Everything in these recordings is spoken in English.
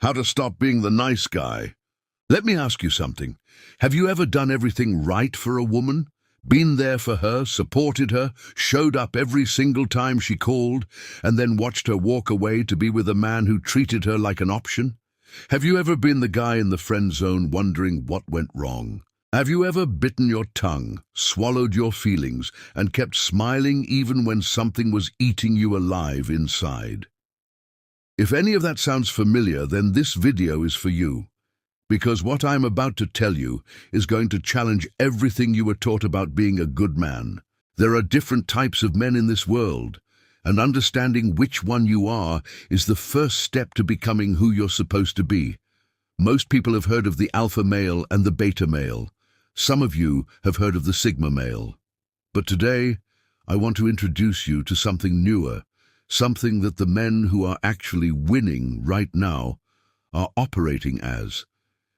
How to stop being the nice guy. Let me ask you something. Have you ever done everything right for a woman? Been there for her, supported her, showed up every single time she called, and then watched her walk away to be with a man who treated her like an option? Have you ever been the guy in the friend zone wondering what went wrong? Have you ever bitten your tongue, swallowed your feelings, and kept smiling even when something was eating you alive inside? If any of that sounds familiar, then this video is for you. Because what I'm about to tell you is going to challenge everything you were taught about being a good man. There are different types of men in this world, and understanding which one you are is the first step to becoming who you're supposed to be. Most people have heard of the alpha male and the beta male. Some of you have heard of the sigma male. But today, I want to introduce you to something newer, something that the men who are actually winning right now are operating as.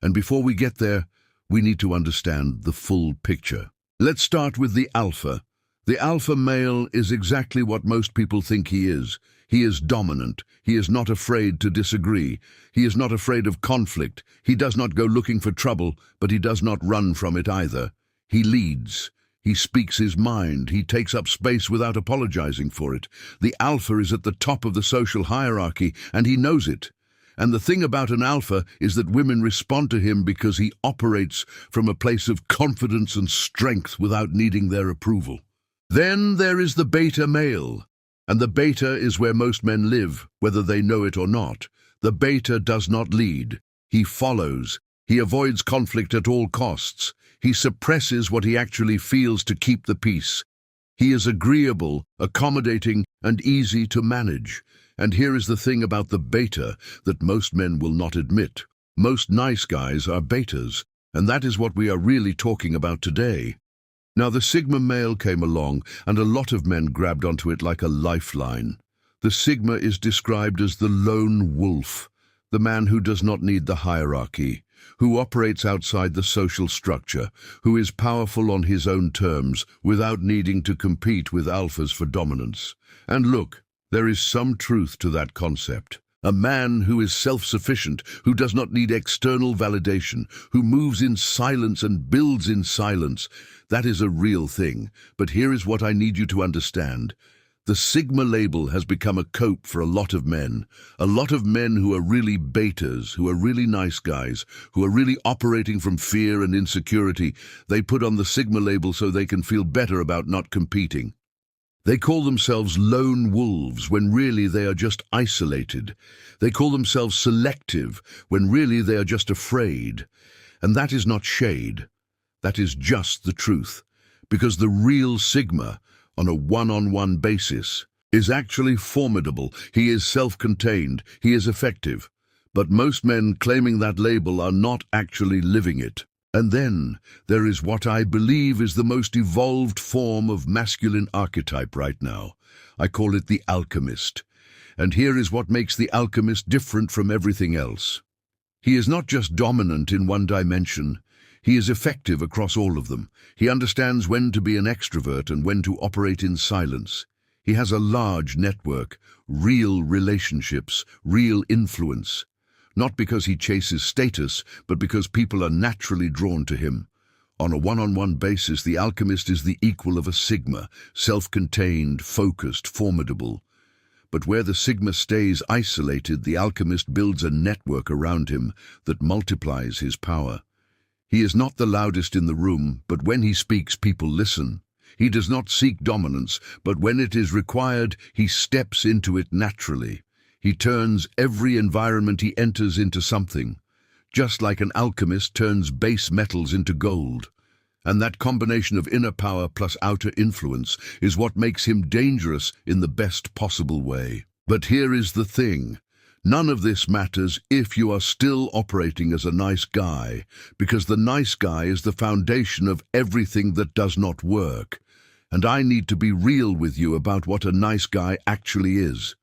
And before we get there, we need to understand the full picture. Let's start with the alpha. The alpha male is exactly what most people think he is. He is dominant. He is not afraid to disagree. He is not afraid of conflict. He does not go looking for trouble, but he does not run from it either. He leads. He speaks his mind. He takes up space without apologizing for it. The alpha is at the top of the social hierarchy, and he knows it. And the thing about an alpha is that women respond to him because he operates from a place of confidence and strength without needing their approval. Then there is the beta male. And the beta is where most men live, whether they know it or not. The beta does not lead. He follows. He avoids conflict at all costs. He suppresses what he actually feels to keep the peace. He is agreeable, accommodating, and easy to manage. And here is the thing about the beta that most men will not admit. Most nice guys are betas, and that is what we are really talking about today. Now the sigma male came along, and a lot of men grabbed onto it like a lifeline. The sigma is described as the lone wolf, the man who does not need the hierarchy, who operates outside the social structure, who is powerful on his own terms without needing to compete with alphas for dominance. And look, there is some truth to that concept. A man who is self-sufficient, who does not need external validation, who moves in silence and builds in silence, that is a real thing. But here is what I need you to understand. The sigma label has become a cope for a lot of men. A lot of men who are really betas, who are really nice guys, who are really operating from fear and insecurity. They put on the sigma label so they can feel better about not competing. They call themselves lone wolves when really they are just isolated. They call themselves selective when really they are just afraid. And that is not shade. That is just the truth. Because the real sigma, on a one-on-one basis, is actually formidable. He is self-contained. He is effective. But most men claiming that label are not actually living it. And then there is what I believe is the most evolved form of masculine archetype right now. I call it the alchemist. And here is what makes the alchemist different from everything else. He is not just dominant in one dimension. He is effective across all of them. He understands when to be an extrovert and when to operate in silence. He has a large network, real relationships, real influence. Not because he chases status, but because people are naturally drawn to him. On a one-on-one basis, the alchemist is the equal of a sigma, self-contained, focused, formidable. But where the sigma stays isolated, the alchemist builds a network around him that multiplies his power. He is not the loudest in the room, but when he speaks, people listen. He does not seek dominance, but when it is required, he steps into it naturally. He turns every environment he enters into something, just like an alchemist turns base metals into gold. And that combination of inner power plus outer influence is what makes him dangerous in the best possible way. But here is the thing. None of this matters if you are still operating as a nice guy, because the nice guy is the foundation of everything that does not work. And I need to be real with you about what a nice guy actually is.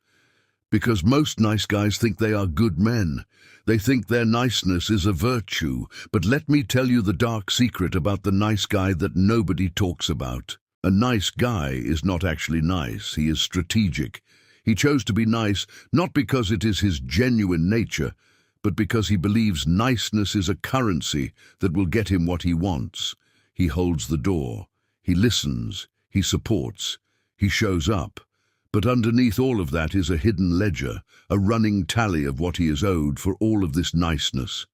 Because most nice guys think they are good men. They think their niceness is a virtue. But let me tell you the dark secret about the nice guy that nobody talks about. A nice guy is not actually nice. He is strategic. He chose to be nice not because it is his genuine nature, but because he believes niceness is a currency that will get him what he wants. He holds the door. He listens. He supports. He shows up. But underneath all of that is a hidden ledger, a running tally of what he is owed for all of this niceness.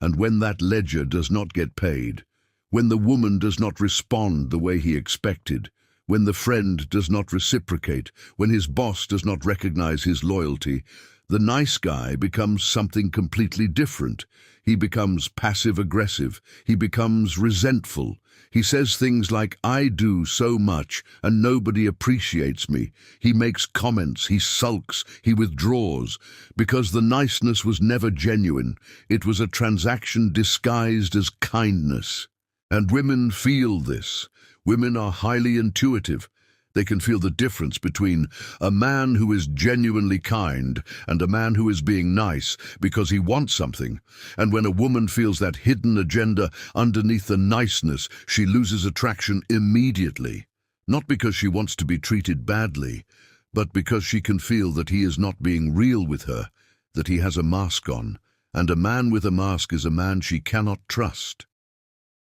And when that ledger does not get paid, when the woman does not respond the way he expected, when the friend does not reciprocate, when his boss does not recognize his loyalty, the nice guy becomes something completely different. He becomes passive-aggressive. He becomes resentful. He says things like, "I do so much and nobody appreciates me." He makes comments, he sulks, he withdraws, because the niceness was never genuine. It was a transaction disguised as kindness. And women feel this. Women are highly intuitive. They can feel the difference between a man who is genuinely kind and a man who is being nice because he wants something. And when a woman feels that hidden agenda underneath the niceness, she loses attraction immediately. Not because she wants to be treated badly, but because she can feel that he is not being real with her, that he has a mask on. And a man with a mask is a man she cannot trust.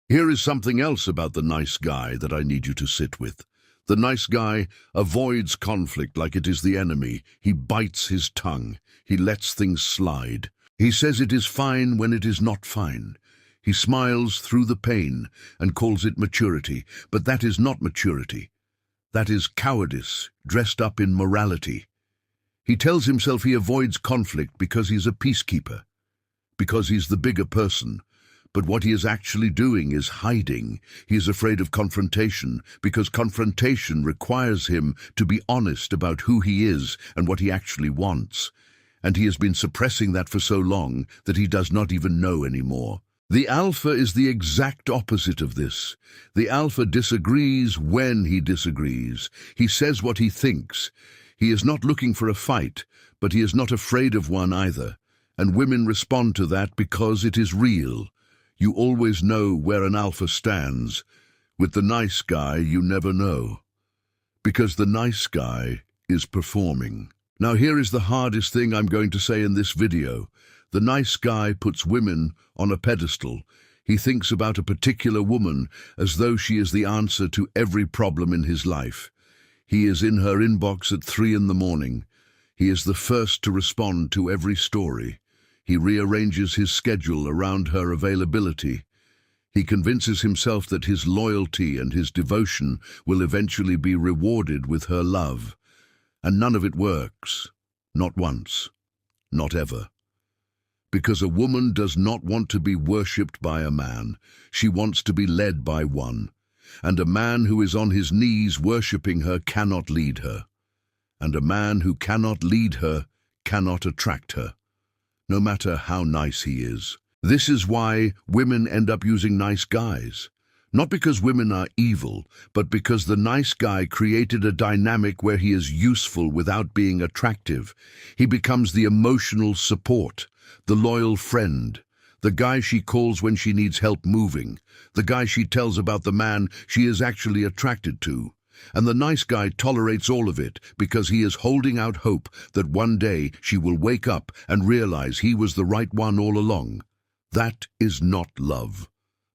Here is something else about the nice guy that I need you to sit with. The nice guy avoids conflict like it is the enemy. He bites his tongue. He lets things slide. He says it is fine when it is not fine. He smiles through the pain and calls it maturity. But that is not maturity. That is cowardice dressed up in morality. He tells himself he avoids conflict because he's a peacekeeper, because he's the bigger person. But what he is actually doing is hiding. He is afraid of confrontation because confrontation requires him to be honest about who he is and what he actually wants. And he has been suppressing that for so long that he does not even know anymore. The alpha is the exact opposite of this. The alpha disagrees when he disagrees. He says what he thinks. He is not looking for a fight, but he is not afraid of one either. And women respond to that because it is real. You always know where an alpha stands. With the nice guy, you never know. Because the nice guy is performing. Now here is the hardest thing I'm going to say in this video. The nice guy puts women on a pedestal. He thinks about a particular woman as though she is the answer to every problem in his life. He is in her inbox at 3 in the morning. He is the first to respond to every story. He rearranges his schedule around her availability. He convinces himself that his loyalty and his devotion will eventually be rewarded with her love. And none of it works. Not once. Not ever. Because a woman does not want to be worshipped by a man. She wants to be led by one. And a man who is on his knees worshipping her cannot lead her. And a man who cannot lead her cannot attract her, no matter how nice he is. This is why women end up using nice guys. Not because women are evil, but because the nice guy created a dynamic where he is useful without being attractive. He becomes the emotional support, the loyal friend, the guy she calls when she needs help moving, the guy she tells about the man she is actually attracted to. And the nice guy tolerates all of it because he is holding out hope that one day she will wake up and realize he was the right one all along. That is not love.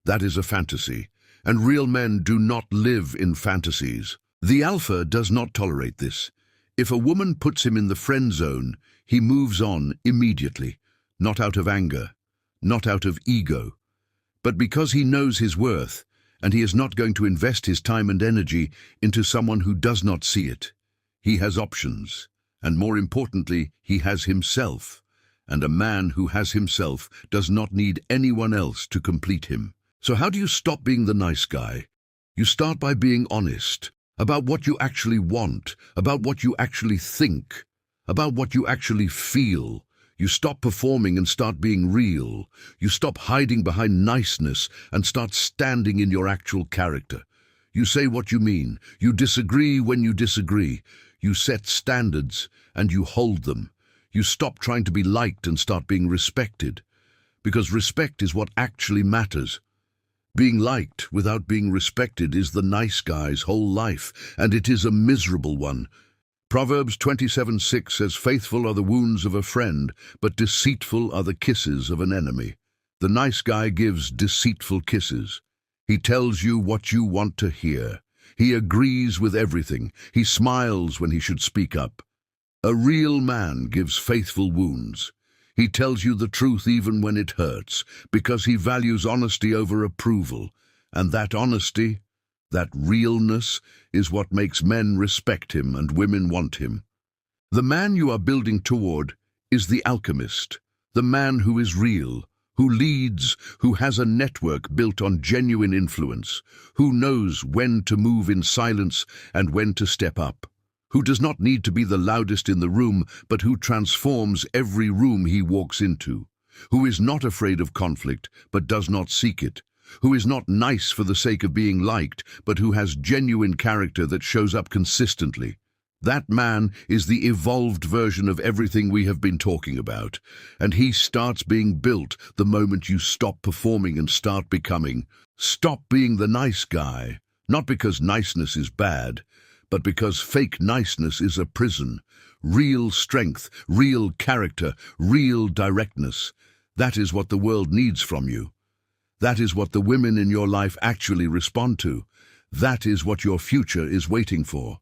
That is a fantasy. And real men do not live in fantasies. The alpha does not tolerate this. If a woman puts him in the friend zone, he moves on immediately, not out of anger, not out of ego, but because he knows his worth. And he is not going to invest his time and energy into someone who does not see it. He has options, and more importantly, he has himself. And a man who has himself does not need anyone else to complete him. So how do you stop being the nice guy? You start by being honest about what you actually want, about what you actually think, about what you actually feel. You stop performing and start being real. You stop hiding behind niceness and start standing in your actual character. You say what you mean. You disagree when you disagree. You set standards and you hold them. You stop trying to be liked and start being respected. Because respect is what actually matters. Being liked without being respected is the nice guy's whole life, and it is a miserable one. Proverbs 27:6 says, "Faithful are the wounds of a friend, but deceitful are the kisses of an enemy." The nice guy gives deceitful kisses. He tells you what you want to hear. He agrees with everything. He smiles when he should speak up. A real man gives faithful wounds. He tells you the truth even when it hurts, because he values honesty over approval. And that honesty, that realness, is what makes men respect him and women want him. The man you are building toward is the alchemist, the man who is real, who leads, who has a network built on genuine influence, who knows when to move in silence and when to step up, who does not need to be the loudest in the room, but who transforms every room he walks into, who is not afraid of conflict, but does not seek it, who is not nice for the sake of being liked, but who has genuine character that shows up consistently. That man is the evolved version of everything we have been talking about, and he starts being built the moment you stop performing and start becoming. Stop being the nice guy, not because niceness is bad, but because fake niceness is a prison. Real strength, real character, real directness. That is what the world needs from you. That is what the women in your life actually respond to. That is what your future is waiting for.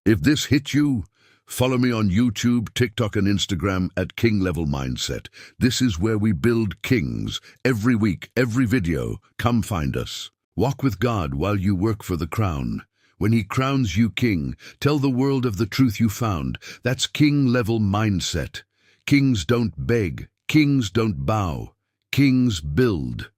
If this hit you, follow me on YouTube, TikTok and Instagram at King Level Mindset. This is where we build kings. Every week, every video, come find us. Walk with God while you work for the crown. When he crowns you king, tell the world of the truth you found. That's King Level Mindset. Kings don't beg. Kings don't bow. Kings build.